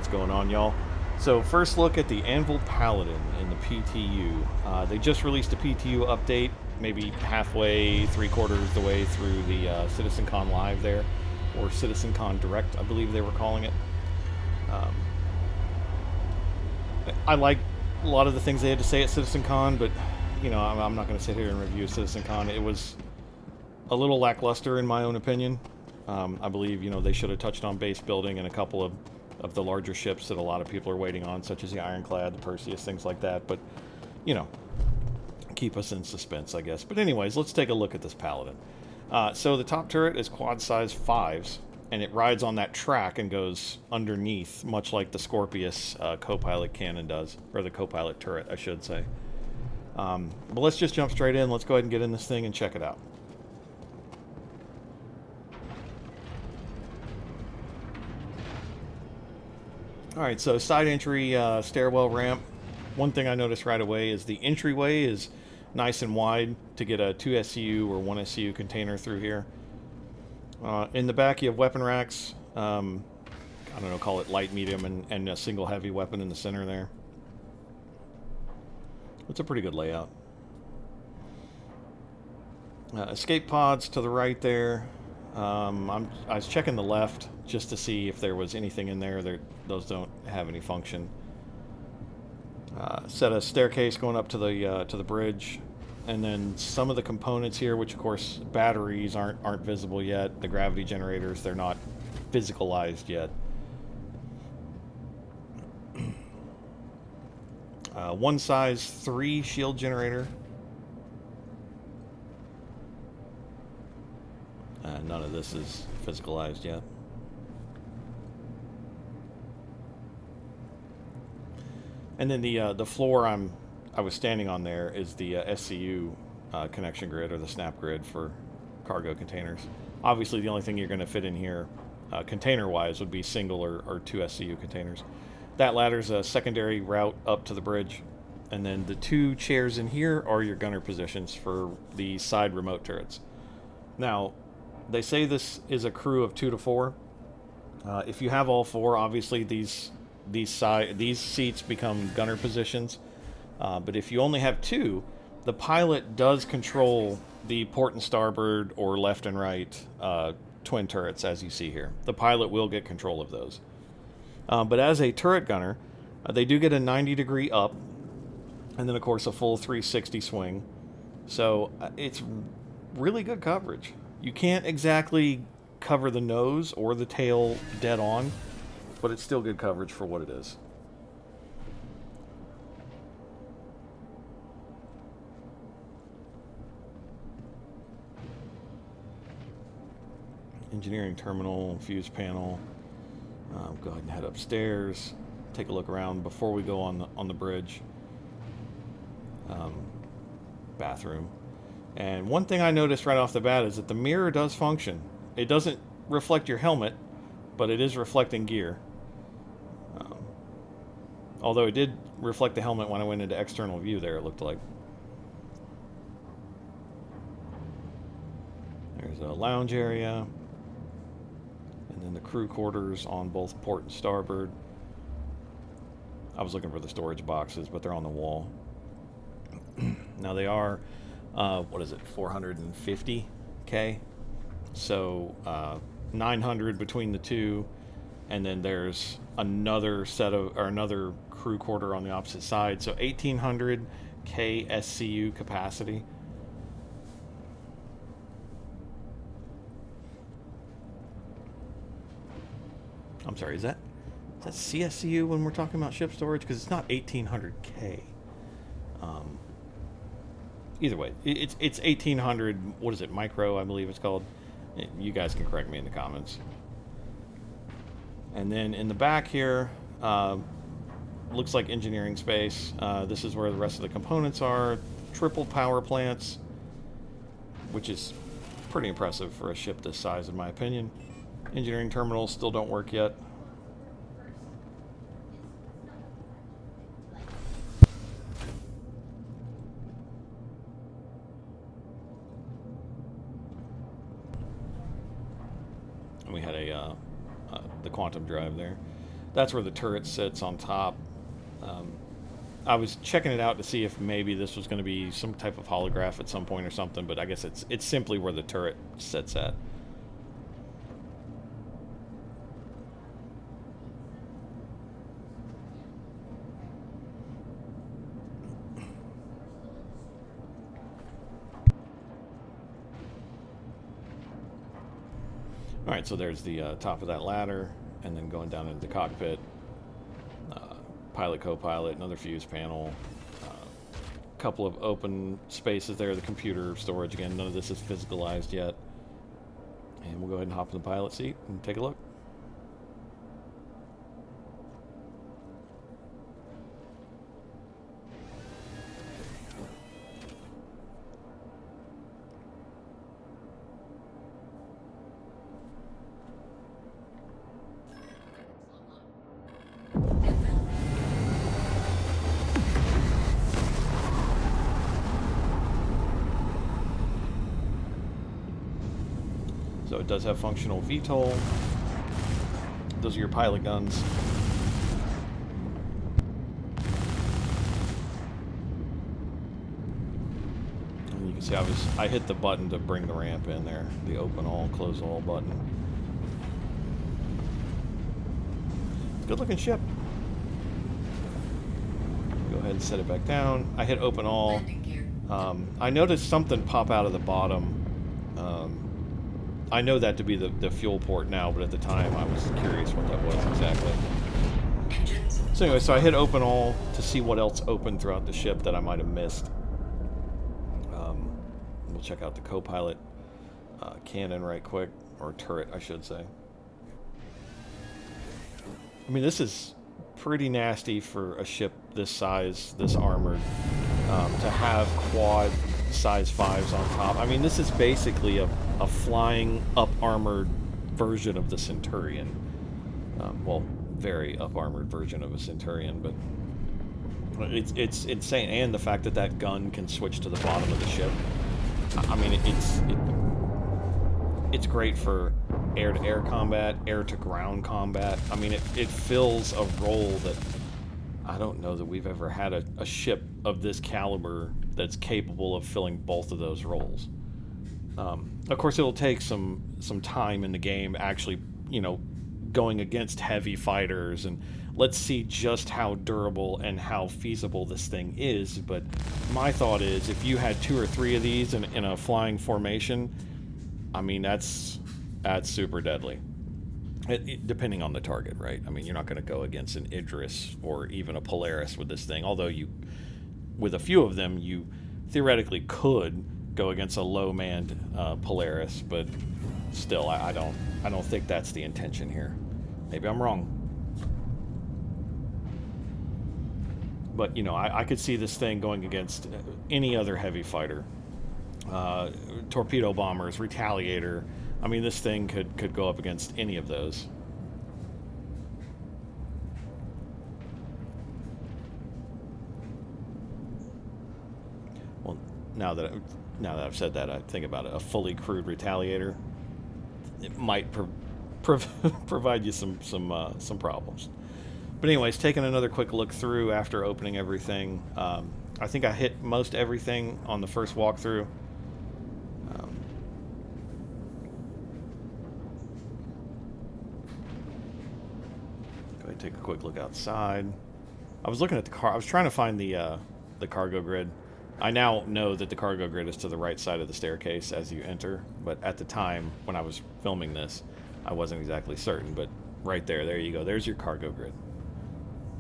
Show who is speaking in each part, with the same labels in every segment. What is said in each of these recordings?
Speaker 1: What's going on, y'all? So first look at the Anvil Paladin in the PTU. They just released a PTU update, maybe halfway, three-quarters the way through the CitizenCon Live there, or CitizenCon Direct, I believe they were calling it. Um, I like a lot of the things they had to say at CitizenCon, but you know, I'm not going to sit here and review CitizenCon. It was a little lackluster in my own opinion. I believe, you know, they should have touched on base building and a couple of the larger ships that a lot of people are waiting on, such as the Ironclad, the Perseus, things like that. But, you know, keep us in suspense, I guess. But anyways, let's take a look at this Paladin. So the top turret is quad size 5s, and it rides on that track and goes underneath, much like the Scorpius co-pilot cannon does, or the co-pilot turret, I should say. But let's just jump straight in. Let's go ahead and get in this thing and check it out. Alright, so side entry stairwell ramp. One thing I noticed right away is the entryway is nice and wide to get a 2 SCU or 1 SCU container through here. In the back you have weapon racks. I don't know, call it light, medium, and a single heavy weapon in the center there. It's a pretty good layout. Escape pods to the right there. I was checking the left just to see if there was anything in there. Those don't have any function. Set a staircase going up to the bridge, and then some of the components here, which of course batteries aren't visible yet. The gravity generators, they're not physicalized yet. One size 3 shield generator. None of this is physicalized yet. And then the floor I was standing on there is the SCU connection grid, or the snap grid for cargo containers. Obviously, the only thing you're going to fit in here, container-wise, would be single or 2 SCU containers. That ladder's a secondary route up to the bridge, and then the 2 chairs in here are your gunner positions for the side remote turrets. Now, they say this is a crew of 2 to 4. If you have all 4, obviously these seats become gunner positions. But if you only have 2, the pilot does control the port and starboard or left and right twin turrets, as you see here. The pilot will get control of those. But as a turret gunner, they do get a 90-degree up, and then of course a full 360 swing. So it's really good coverage. You can't exactly cover the nose or the tail dead on, but it's still good coverage for what it is. Engineering terminal, fuse panel. Go ahead and head upstairs. Take a look around before we go on the bridge. Bathroom. And one thing I noticed right off the bat is that the mirror does function. It doesn't reflect your helmet, but it is reflecting gear. Although it did reflect the helmet when I went into external view there, it looked like. There's a lounge area. And then the crew quarters on both port and starboard. I was looking for the storage boxes, but they're on the wall. Now they are, what is it, 450K? So 900 between the 2, and then there's another another crew quarter on the opposite side. So 1800K SCU capacity. I'm sorry, is that CSCU when we're talking about ship storage? Because it's not 1800K. Either way, it's 1800. What is it? Micro, I believe it's called. You guys can correct me in the comments. And then in the back here, looks like engineering space. This is where the rest of the components are. Triple power plants, which is pretty impressive for a ship this size, in my opinion. Engineering terminals still don't work yet. We had the quantum drive there. That's where the turret sits on top. I was checking it out to see if maybe this was going to be some type of holograph at some point or something, but I guess it's simply where the turret sits at. Alright, so there's the top of that ladder, and then going down into the cockpit. Pilot, co-pilot, another fuse panel. A couple of open spaces there, the computer storage. Again, none of this is physicalized yet. And we'll go ahead and hop in the pilot seat and take a look. So it does have functional VTOL. Those are your pilot guns. And you can see I hit the button to bring the ramp in there, the open all, close all button. Good looking ship. Go ahead and set it back down. I hit open all. I noticed something pop out of the bottom. I know that to be the fuel port now, but at the time I was curious what that was exactly. So anyway, so I hit open all to see what else opened throughout the ship that I might have missed. We'll check out the co-pilot cannon right quick, or turret I should say. I mean, this is pretty nasty for a ship this size, this armored, to have quad size 5s on top. I mean, this is basically a flying up armored version of the Centurion. Well, very up armored version of a Centurion, but it's insane. And the fact that that gun can switch to the bottom of the ship. I mean, it's great for air-to-air combat, air-to-ground combat. I mean, it fills a role that I don't know that we've ever had a ship of this caliber that's capable of filling both of those roles. Of course, it'll take some time in the game actually, you know, going against heavy fighters, and let's see just how durable and how feasible this thing is. But my thought is, if you had 2 or 3 of these in a flying formation, I mean, that's super deadly. Depending on the target, right? I mean, you're not going to go against an Idris or even a Polaris with this thing, although with a few of them, you theoretically could go against a low-manned Polaris, but still, I don't think that's the intention here. Maybe I'm wrong. But, you know, I could see this thing going against any other heavy fighter. Torpedo bombers, Retaliator. I mean, this thing could go up against any of those. Well, now that I've said that, I think about it. A fully crewed Retaliator, it might provide you some problems. But anyways, taking another quick look through after opening everything. I think I hit most everything on the first walkthrough. Go ahead and take a quick look outside. I was looking at the car. I was trying to find the cargo grid. I now know that the cargo grid is to the right side of the staircase as you enter, but at the time when I was filming this, I wasn't exactly certain. But right there you go. There's your cargo grid.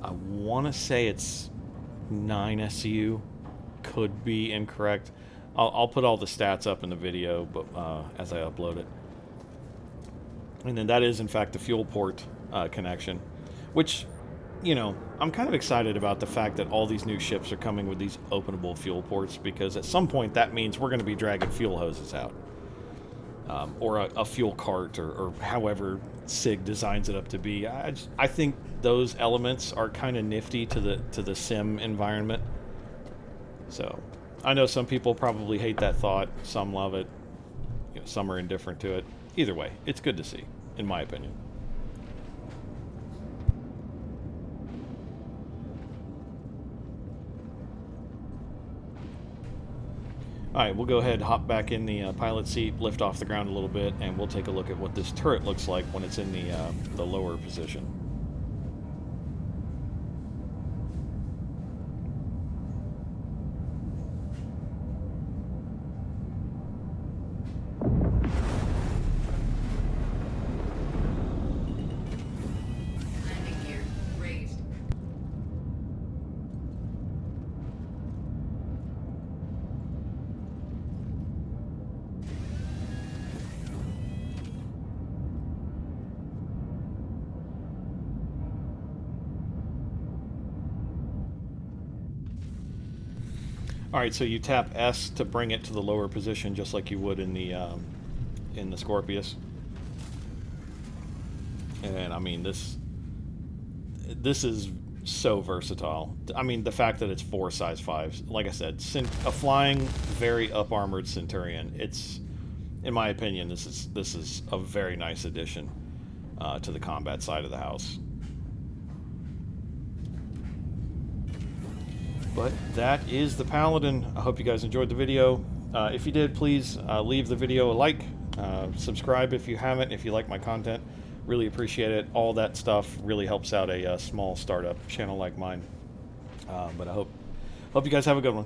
Speaker 1: I want to say it's 9 SCU. Could be incorrect. I'll put all the stats up in the video, but as I upload it. And then that is, in fact, the fuel port connection, which, you know, I'm kind of excited about the fact that all these new ships are coming with these openable fuel ports, because at some point that means we're going to be dragging fuel hoses out. Or a fuel cart, or however SIG designs it up to be. I think those elements are kind of nifty to the sim environment. So I know some people probably hate that thought. Some love it. You know, some are indifferent to it. Either way, it's good to see, in my opinion. All right, we'll go ahead, hop back in the pilot seat, lift off the ground a little bit, and we'll take a look at what this turret looks like when it's in the lower position.
Speaker 2: Landing gear raised.
Speaker 1: All right, so you tap S to bring it to the lower position, just like you would in the Scorpius. And I mean, this is so versatile. I mean, the fact that it's 4 size 5s, like I said, a flying, very up armored Centurion. It's, in my opinion, this is a very nice addition to the combat side of the house. But that is the Paladin. I hope you guys enjoyed the video. If you did, please leave the video a like. Subscribe if you haven't, if you like my content. Really appreciate it. All that stuff really helps out a small startup channel like mine. But I hope you guys have a good one.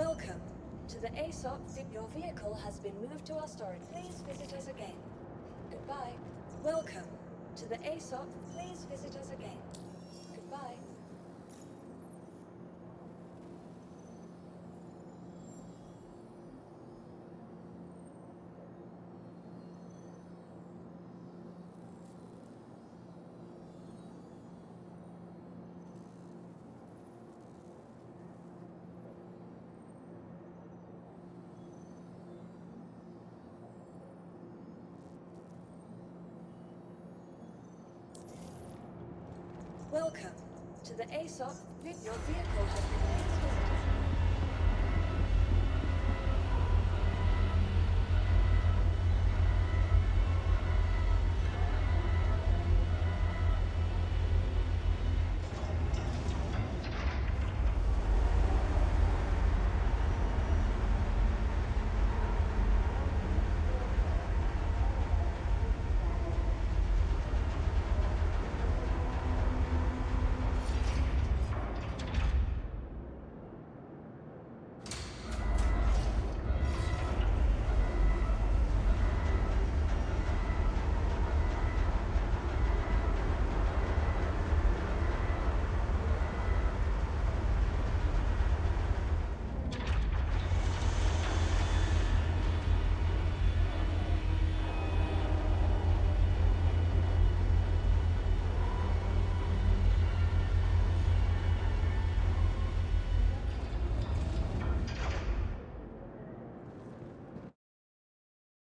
Speaker 3: Welcome to the ASOP. Your vehicle has been moved to our storage. Please visit us again. Goodbye. Welcome to the ASOP. Please visit us again. Goodbye. Welcome to the ASOP. Your vehicle has been moved